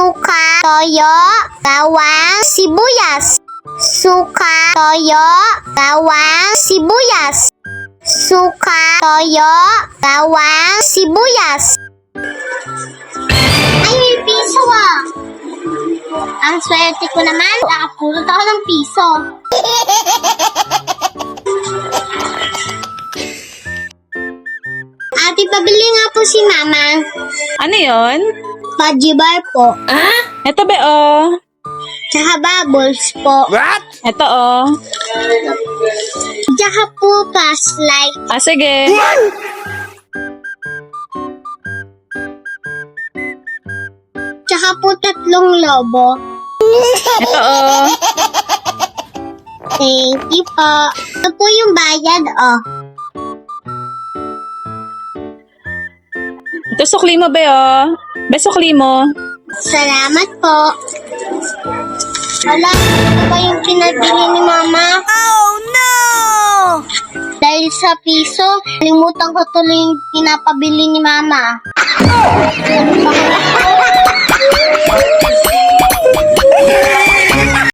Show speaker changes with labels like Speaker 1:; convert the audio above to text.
Speaker 1: suka, toyo, bawang, sibuyas. Suka, toyo, bawang, sibuyas. Suka, toyo, bawang, sibuyas. Ay, may piso ah! Ang swerte ko naman, nakapulot ako ng piso. Ate, pabili nga po si Mama.
Speaker 2: Ano yon?
Speaker 1: Fudgy bar po.
Speaker 2: Ito be, oh.
Speaker 1: Tsaka bubbles po.
Speaker 2: Ito, oh.
Speaker 1: Tsaka po flashlight.
Speaker 2: Sige.
Speaker 1: Tsaka po 3 lobo.
Speaker 2: Ito, oh.
Speaker 1: Thank you po. Ito po yung bayad, oh.
Speaker 2: Ito, sukli mo be, oh. Be, sukli mo.
Speaker 1: Salamat po. Wala, ito ba yung pinabili ni Mama? Oh, no! Dahil sa piso, limutan ko tuloy yung pinapabili ni Mama.